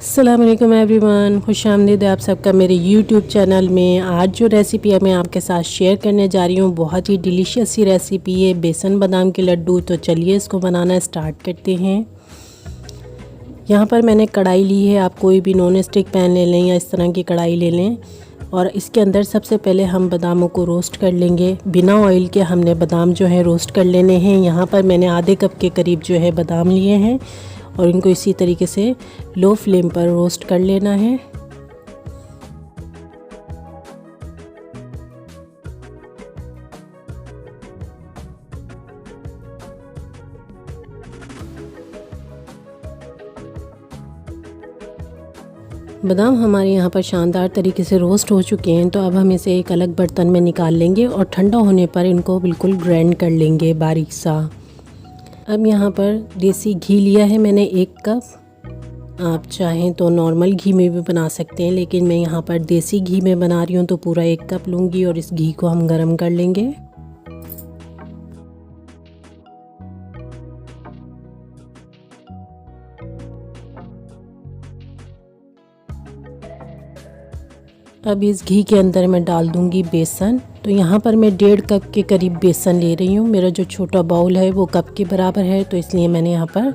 अस्सलाम वालेकुम एवरीवन, खुशामदीद आप सबका मेरे यूट्यूब चैनल में। आज जो रेसिपी है मैं आपके साथ शेयर करने जा रही हूँ, बहुत ही डिलीशियस सी रेसिपी है, बेसन बादाम के लड्डू। तो चलिए इसको बनाना स्टार्ट करते हैं। यहाँ पर मैंने कढ़ाई ली है, आप कोई भी नॉन स्टिक पैन ले लें या इस तरह की कढ़ाई ले लें। और इसके अंदर सबसे पहले हम बादामों को रोस्ट कर लेंगे। बिना ऑयल के हमने बादाम जो है रोस्ट कर लेने हैं। यहाँ पर मैंने आधे कप के करीब जो है बादाम लिए हैं और इनको इसी तरीके से लो फ्लेम पर रोस्ट कर लेना है। बादाम हमारे यहाँ पर शानदार तरीके से रोस्ट हो चुके हैं, तो अब हम इसे एक अलग बर्तन में निकाल लेंगे और ठंडा होने पर इनको बिल्कुल ग्राइंड कर लेंगे बारीक सा। अब यहाँ पर देसी घी लिया है मैंने 1 कप। आप चाहें तो नॉर्मल घी में भी बना सकते हैं, लेकिन मैं यहाँ पर देसी घी में बना रही हूँ तो पूरा 1 कप लूँगी और इस घी को हम गरम कर लेंगे। अब इस घी के अंदर मैं डाल दूँगी बेसन। तो यहाँ पर मैं 1.5 कप के करीब बेसन ले रही हूँ। मेरा जो छोटा बाउल है वो कप के बराबर है, तो इसलिए मैंने यहाँ पर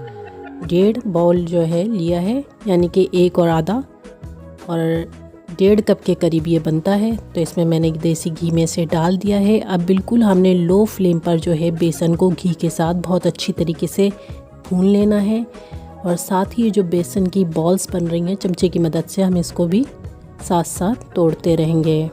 1.5 बाउल जो है लिया है, यानी कि 1 और आधा, और 1.5 कप के करीब ये बनता है। तो इसमें मैंने देसी घी में से डाल दिया है। अब बिल्कुल हमने लो फ्लेम पर जो है बेसन को घी के साथ बहुत अच्छी तरीके से भून लेना है। और साथ ही जो बेसन की बॉल्स बन रही हैं, चमचे की मदद से हम इसको भी साथ साथ तोड़ते रहेंगे।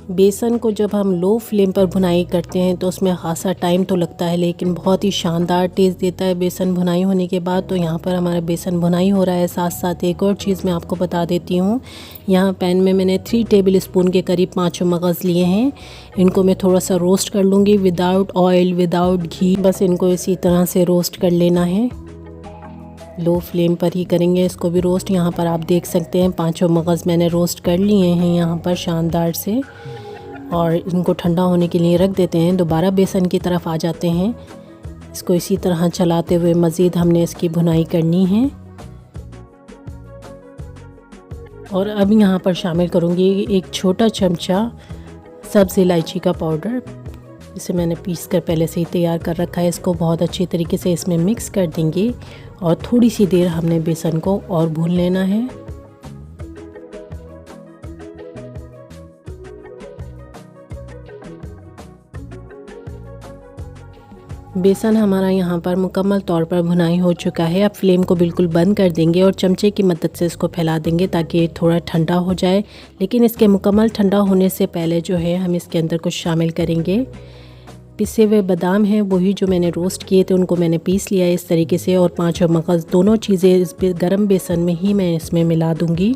बेसन को जब हम लो फ्लेम पर भुनाई करते हैं तो उसमें ख़ासा टाइम तो लगता है, लेकिन बहुत ही शानदार टेस्ट देता है बेसन भुनाई होने के बाद। तो यहाँ पर हमारा बेसन भुनाई हो रहा है। साथ साथ एक और चीज़ मैं आपको बता देती हूँ। यहाँ पैन में मैंने 3 टेबल स्पून के करीब 5 मगज़ लिए हैं। इनको मैं थोड़ा सा रोस्ट कर लूँगी, विदाउट ऑयल, विदाउट घी। बस इनको इसी तरह से रोस्ट कर लेना है। लो फ्लेम पर ही करेंगे इसको भी रोस्ट। यहाँ पर आप देख सकते हैं 5 मगज़ मैंने रोस्ट कर लिए हैं यहाँ पर शानदार से, और इनको ठंडा होने के लिए रख देते हैं। दोबारा बेसन की तरफ आ जाते हैं। इसको इसी तरह चलाते हुए मज़ीद हमने इसकी भुनाई करनी है। और अब यहाँ पर शामिल करूँगी 1 छोटा चमचा सब्ज़ इलायची का पाउडर, इसे मैंने पीस कर पहले से ही तैयार कर रखा है। इसको बहुत अच्छी तरीके से इसमें मिक्स कर देंगे और थोड़ी सी देर हमने बेसन को और भून लेना है। बेसन हमारा यहाँ पर मुकम्मल तौर पर भुनाई हो चुका है। अब फ्लेम को बिल्कुल बंद कर देंगे और चमचे की मदद से इसको फैला देंगे ताकि ये थोड़ा ठंडा हो जाए। लेकिन इसके मुकम्मल ठंडा होने से पहले जो है हम इसके अंदर कुछ शामिल करेंगे। पिसे हुए बादाम हैं, वही जो मैंने रोस्ट किए थे उनको मैंने पीस लिया है इस तरीके से, और 5 मगज़, दोनों चीज़ें इस गरम बेसन में ही मैं इसमें मिला दूँगी।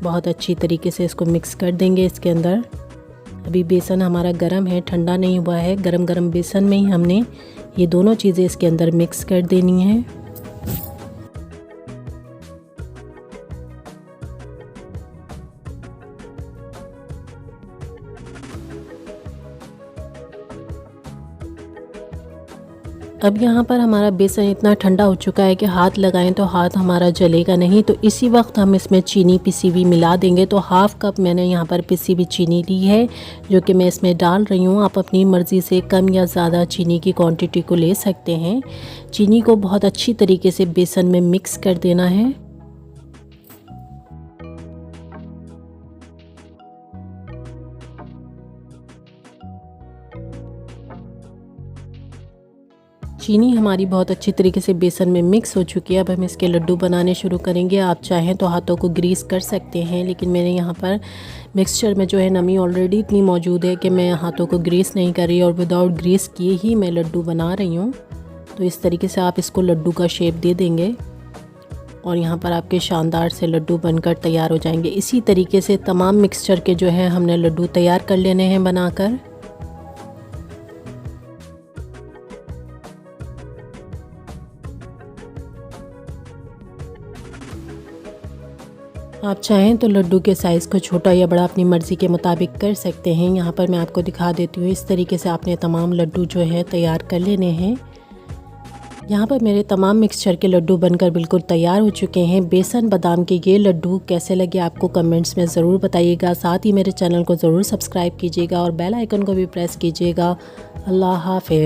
बहुत अच्छी तरीके से इसको मिक्स कर देंगे इसके अंदर। अभी बेसन हमारा गरम है, ठंडा नहीं हुआ है। गरम गरम बेसन में ही हमने ये दोनों चीज़ें इसके अंदर मिक्स कर देनी है। अब यहाँ पर हमारा बेसन इतना ठंडा हो चुका है कि हाथ लगाएं तो हाथ हमारा जलेगा नहीं। तो इसी वक्त हम इसमें चीनी पिसी हुई मिला देंगे। तो हाफ़ कप मैंने यहाँ पर पिसी हुई चीनी ली है जो कि मैं इसमें डाल रही हूँ। आप अपनी मर्ज़ी से कम या ज़्यादा चीनी की क्वांटिटी को ले सकते हैं। चीनी को बहुत अच्छी तरीके से बेसन में मिक्स कर देना है। चीनी हमारी बहुत अच्छी तरीके से बेसन में मिक्स हो चुकी है। अब हम इसके लड्डू बनाने शुरू करेंगे। आप चाहें तो हाथों को ग्रीस कर सकते हैं, लेकिन मेरे यहाँ पर मिक्सचर में जो है नमी ऑलरेडी इतनी मौजूद है कि मैं हाथों को ग्रीस नहीं कर रही और विदाउट ग्रीस किए ही मैं लड्डू बना रही हूँ। तो इस तरीके से आप इसको लड्डू का शेप दे देंगे और यहाँ पर आपके शानदार से लड्डू बनकर तैयार हो जाएंगे। इसी तरीके से तमाम मिक्सचर के जो है हमने लड्डू तैयार कर लेने हैं बनाकर। आप चाहें तो लड्डू के साइज़ को छोटा या बड़ा अपनी मर्ज़ी के मुताबिक कर सकते हैं। यहाँ पर मैं आपको दिखा देती हूँ। इस तरीके से आपने तमाम लड्डू जो है तैयार कर लेने हैं। यहाँ पर मेरे तमाम मिक्सचर के लड्डू बनकर बिल्कुल तैयार हो चुके हैं। बेसन बादाम के ये लड्डू कैसे लगे आपको कमेंट्स में ज़रूर बताइएगा। साथ ही मेरे चैनल को ज़रूर सब्सक्राइब कीजिएगा और बेल आइकन को भी प्रेस कीजिएगा। अल्लाह हाफ़िज़।